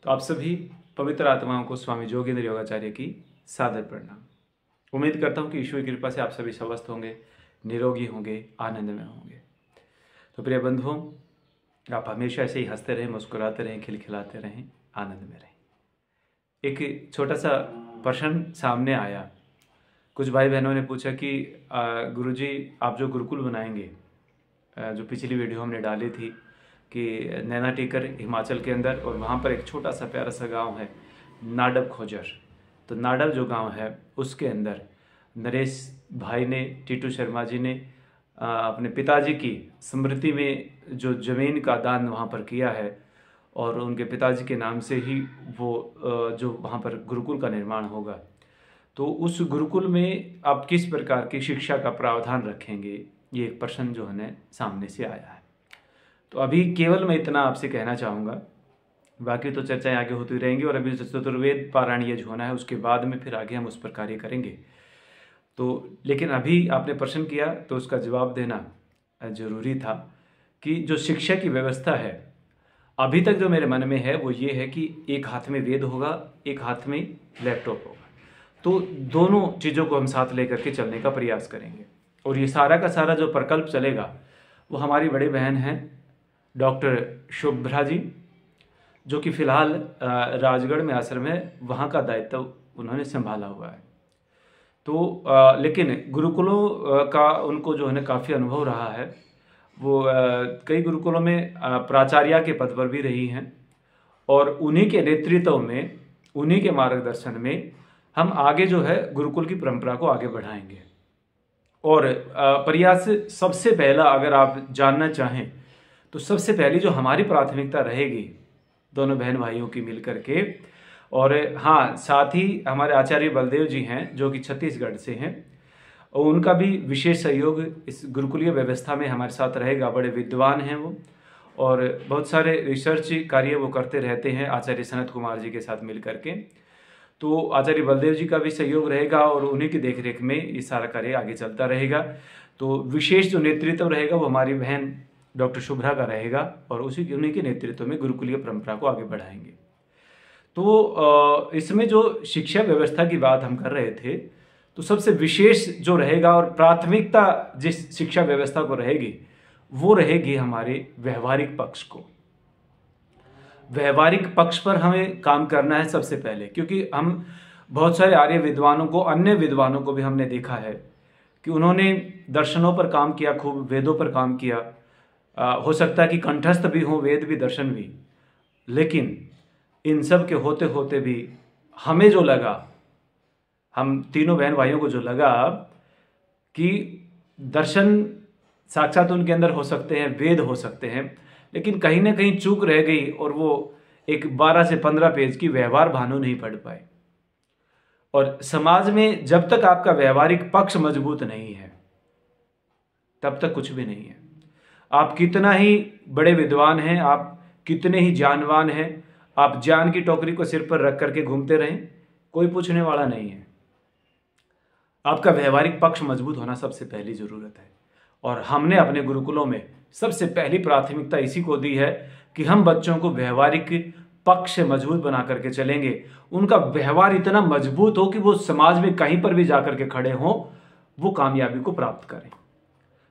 तो आप सभी पवित्र आत्माओं को स्वामी जोगेंद्र योगाचार्य की सादर प्रणाम। उम्मीद करता हूँ कि ईश्वर की कृपा से आप सभी स्वस्थ होंगे, निरोगी होंगे, आनंद में होंगे। तो प्रिय बंधुओं, आप हमेशा ऐसे ही हंसते रहें, मुस्कुराते रहें, खिलखिलाते रहें, आनंद में रहें। एक छोटा सा प्रश्न सामने आया। कुछ भाई बहनों ने पूछा कि गुरुजी आप जो गुरुकुल बनाएंगे, जो पिछली वीडियो हमने डाली थी कि नैना टेकर हिमाचल के अंदर, और वहाँ पर एक छोटा सा प्यारा सा गांव है नाडब खोजर। तो नाडब जो गांव है उसके अंदर नरेश भाई ने, टीटू शर्मा जी ने अपने पिताजी की स्मृति में जो ज़मीन का दान वहाँ पर किया है, और उनके पिताजी के नाम से ही वो जो वहाँ पर गुरुकुल का निर्माण होगा। तो उस गुरुकुल में आप किस प्रकार की शिक्षा का प्रावधान रखेंगे, ये एक प्रश्न जो है सामने से आया है। तो अभी केवल मैं इतना आपसे कहना चाहूँगा, बाकी तो चर्चाएं आगे होती रहेंगी, और अभी चतुर्वेद पारायण ये जो होना है उसके बाद में फिर आगे हम उस पर कार्य करेंगे। तो लेकिन अभी आपने प्रश्न किया तो उसका जवाब देना जरूरी था कि जो शिक्षा की व्यवस्था है अभी तक जो मेरे मन में है वो ये है कि एक हाथ में वेद होगा, एक हाथ में लैपटॉप होगा। तो दोनों चीज़ों को हम साथ लेकर के चलने का प्रयास करेंगे, और ये सारा का सारा जो प्रकल्प चलेगा वो हमारी बड़ी बहन हैं डॉक्टर शुभ्रा जी, जो कि फ़िलहाल राजगढ़ में आश्रम है, वहाँ का दायित्व उन्होंने संभाला हुआ है। तो लेकिन गुरुकुलों का उनको जो है ना काफ़ी अनुभव रहा है। वो कई गुरुकुलों में प्राचार्य के पद पर भी रही हैं, और उन्हीं के नेतृत्व में, उन्हीं के मार्गदर्शन में हम आगे जो है गुरुकुल की परंपरा को आगे बढ़ाएंगे। और प्रयास सबसे पहला अगर आप जानना चाहें तो सबसे पहली जो हमारी प्राथमिकता रहेगी दोनों बहन भाइयों की मिलकर के, और हाँ साथ ही हमारे आचार्य बलदेव जी हैं जो कि छत्तीसगढ़ से हैं, और उनका भी विशेष सहयोग इस गुरुकुलीय व्यवस्था में हमारे साथ रहेगा। बड़े विद्वान हैं वो, और बहुत सारे रिसर्च कार्य वो करते रहते हैं आचार्य सनत कुमार जी के साथ मिल करके। तो आचार्य बलदेव जी का भी सहयोग रहेगा, और उन्हीं की देखरेख में ये सारा कार्य आगे चलता रहेगा। तो विशेष जो नेतृत्व रहेगा वो हमारी बहन डॉक्टर शुभ्रा का रहेगा, और उन्हीं के नेतृत्व में गुरुकुलीय परंपरा को आगे बढ़ाएंगे। तो इसमें जो शिक्षा व्यवस्था की बात हम कर रहे थे, तो सबसे विशेष जो रहेगा और प्राथमिकता जिस शिक्षा व्यवस्था को रहेगी वो रहेगी हमारे व्यवहारिक पक्ष को। व्यवहारिक पक्ष पर हमें काम करना है सबसे पहले, क्योंकि हम बहुत सारे आर्य विद्वानों को, अन्य विद्वानों को भी हमने देखा है कि उन्होंने दर्शनों पर काम किया, खूब वेदों पर काम किया। हो सकता है कि कंठस्थ भी हो वेद भी दर्शन भी, लेकिन इन सब के होते होते भी हमें जो लगा, हम तीनों बहन भाइयों को जो लगा कि दर्शन साक्षात उनके अंदर हो सकते हैं, वेद हो सकते हैं, लेकिन कहीं ना कहीं चूक रह गई, और वो एक 12 से 15 पेज की व्यवहार भानु नहीं पढ़ पाए। और समाज में जब तक आपका व्यवहारिक पक्ष मजबूत नहीं है तब तक कुछ भी नहीं है। आप कितना ही बड़े विद्वान हैं, आप कितने ही ज्ञानवान हैं, आप ज्ञान की टोकरी को सिर पर रख करके घूमते रहें, कोई पूछने वाला नहीं है। आपका व्यवहारिक पक्ष मजबूत होना सबसे पहली जरूरत है, और हमने अपने गुरुकुलों में सबसे पहली प्राथमिकता इसी को दी है कि हम बच्चों को व्यवहारिक पक्ष से मजबूत बना करके चलेंगे। उनका व्यवहार इतना मजबूत हो कि वो समाज में कहीं पर भी जाकर के खड़े हों, वो कामयाबी को प्राप्त करें।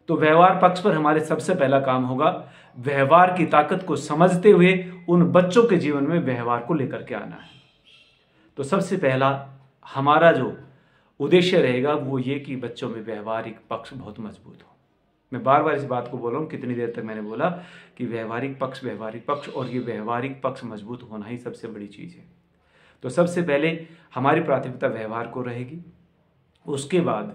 तो व्यवहार पक्ष पर हमारे सबसे पहला काम होगा व्यवहार की ताकत को समझते हुए उन बच्चों के जीवन में व्यवहार को लेकर के आना है। तो सबसे पहला हमारा जो उद्देश्य रहेगा वो ये कि बच्चों में व्यवहारिक पक्ष बहुत मजबूत हो। मैं बार बार इस बात को बोल रहा हूँ, कितनी देर तक मैंने बोला कि व्यवहारिक पक्ष, और ये व्यवहारिक पक्ष मजबूत होना ही सबसे बड़ी चीज़ है। तो सबसे पहले हमारी प्राथमिकता व्यवहार को रहेगी। उसके बाद,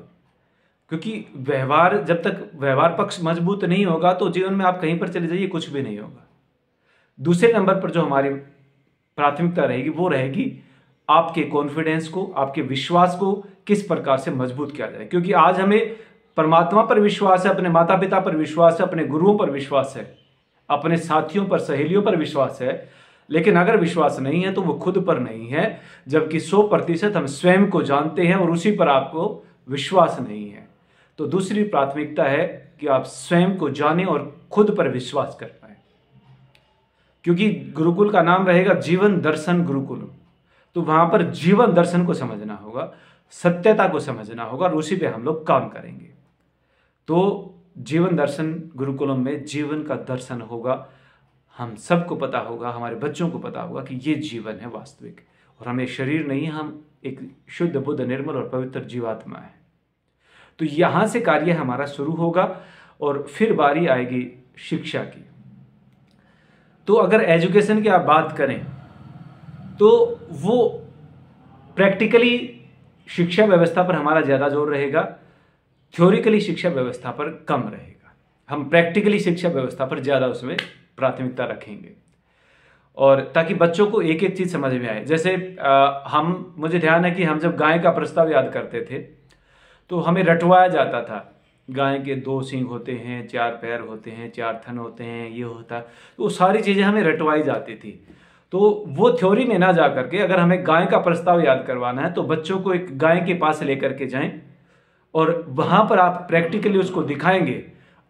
क्योंकि व्यवहार, जब तक व्यवहार पक्ष मजबूत नहीं होगा तो जीवन में आप कहीं पर चले जाइए कुछ भी नहीं होगा। दूसरे नंबर पर जो हमारी प्राथमिकता रहेगी वो रहेगी आपके कॉन्फिडेंस को, आपके विश्वास को किस प्रकार से मजबूत किया जाए। क्योंकि आज हमें परमात्मा पर विश्वास है, अपने माता पिता पर विश्वास है, अपने गुरुओं पर विश्वास है, अपने साथियों पर, सहेलियों पर विश्वास है, लेकिन अगर विश्वास नहीं है तो वो खुद पर नहीं है, जबकि 100% हम स्वयं को जानते हैं और उसी पर आपको विश्वास नहीं है। तो दूसरी प्राथमिकता है कि आप स्वयं को जानें और खुद पर विश्वास कर पाए। क्योंकि गुरुकुल का नाम रहेगा जीवन दर्शन गुरुकुल। तो वहां पर जीवन दर्शन को समझना होगा, सत्यता को समझना होगा और उसी पे हम लोग काम करेंगे। तो जीवन दर्शन गुरुकुलम में जीवन का दर्शन होगा, हम सबको पता होगा, हमारे बच्चों को पता होगा कि ये जीवन है वास्तविक, और हम एक शरीर नहीं, हम एक शुद्ध बुद्ध निर्मल और पवित्र जीवात्मा है। तो यहां से कार्य हमारा शुरू होगा और फिर बारी आएगी शिक्षा की। तो अगर एजुकेशन की आप बात करें तो वो प्रैक्टिकली शिक्षा व्यवस्था पर हमारा ज़्यादा जोर रहेगा, थ्योरिकली शिक्षा व्यवस्था पर कम रहेगा। हम प्रैक्टिकली शिक्षा व्यवस्था पर ज़्यादा उसमें प्राथमिकता रखेंगे, और ताकि बच्चों को एक एक चीज़ समझ में आए। जैसे मुझे ध्यान है कि हम जब गाय का प्रस्ताव याद करते थे तो हमें रटवाया जाता था, गाय के 2 सींग होते हैं, 4 पैर होते हैं, 4 थन होते हैं, ये होता, तो वो सारी चीज़ें हमें रटवाई जाती थी। तो वो थ्योरी में ना जा करके अगर हमें गाय का प्रस्ताव याद करवाना है तो बच्चों को एक गाय के पास लेकर के जाएं और वहां पर आप प्रैक्टिकली उसको दिखाएंगे,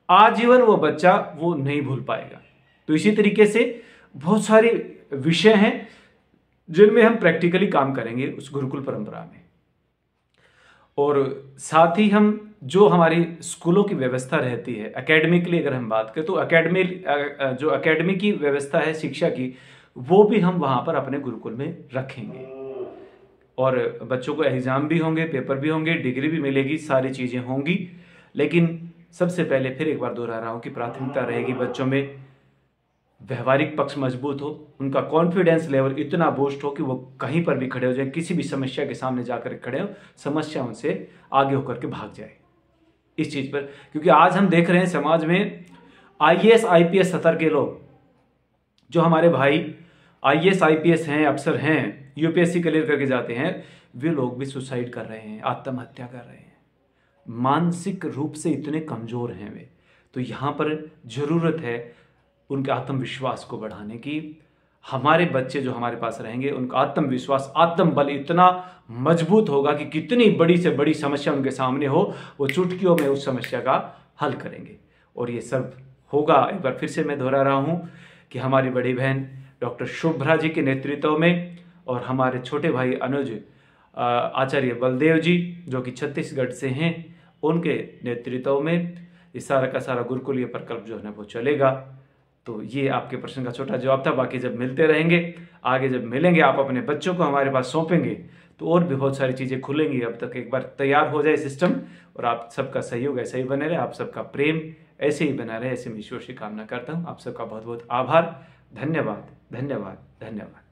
आजीवन वो बच्चा वो नहीं भूल पाएगा। तो इसी तरीके से बहुत सारे विषय हैं जिनमें हम प्रैक्टिकली काम करेंगे उस गुरुकुल परंपरा में। और साथ ही हम जो हमारी स्कूलों की व्यवस्था रहती है, एकेडमिकली अगर हम बात करें तो जो एकेडमी की व्यवस्था है शिक्षा की, वो भी हम वहाँ पर अपने गुरुकुल में रखेंगे। और बच्चों को एग्ज़ाम भी होंगे, पेपर भी होंगे, डिग्री भी मिलेगी, सारी चीज़ें होंगी। लेकिन सबसे पहले फिर एक बार दोहरा रहा हूँ कि प्राथमिकता रहेगी बच्चों में व्यवहारिक पक्ष मजबूत हो, उनका कॉन्फिडेंस लेवल इतना बूस्ट हो कि वो कहीं पर भी खड़े हो जाए, किसी भी समस्या के सामने जाकर खड़े हो, समस्या उनसे आगे होकर के भाग जाए इस चीज़ पर। क्योंकि आज हम देख रहे हैं समाज में IAS IPS स्तर के लोग, जो हमारे भाई IAS IPS हैं, अफसर हैं, UPSC क्लियर करके जाते हैं, वे लोग भी सुसाइड कर रहे हैं, आत्महत्या कर रहे हैं, मानसिक रूप से इतने कमज़ोर हैं वे। तो यहाँ पर ज़रूरत है उनके आत्मविश्वास को बढ़ाने की। हमारे बच्चे जो हमारे पास रहेंगे उनका आत्मविश्वास, आत्मबल इतना मजबूत होगा कि कितनी बड़ी से बड़ी समस्या उनके सामने हो, वो चुटकियों में उस समस्या का हल करेंगे। और ये सब होगा, एक बार फिर से मैं दोहरा रहा हूँ कि हमारी बड़ी बहन डॉक्टर शुभ्रा जी के नेतृत्व में और हमारे छोटे भाई अनुज आचार्य बलदेव जी जो कि छत्तीसगढ़ से हैं, उनके नेतृत्व में ये सारा का सारा गुरुकुलीय प्रकल्प जो है वो चलेगा। तो ये आपके प्रश्न का छोटा जवाब था। बाकी जब मिलते रहेंगे, आगे जब मिलेंगे, आप अपने बच्चों को हमारे पास सौंपेंगे तो और भी बहुत सारी चीज़ें खुलेंगी। अब तक एक बार तैयार हो जाए सिस्टम, और आप सबका सहयोग ऐसा ही बने रहे, आप सबका प्रेम ऐसे ही बना रहे, ऐसे मैं ईश्वर से कामना करता हूँ। आप सबका बहुत बहुत आभार, धन्यवाद, धन्यवाद, धन्यवाद।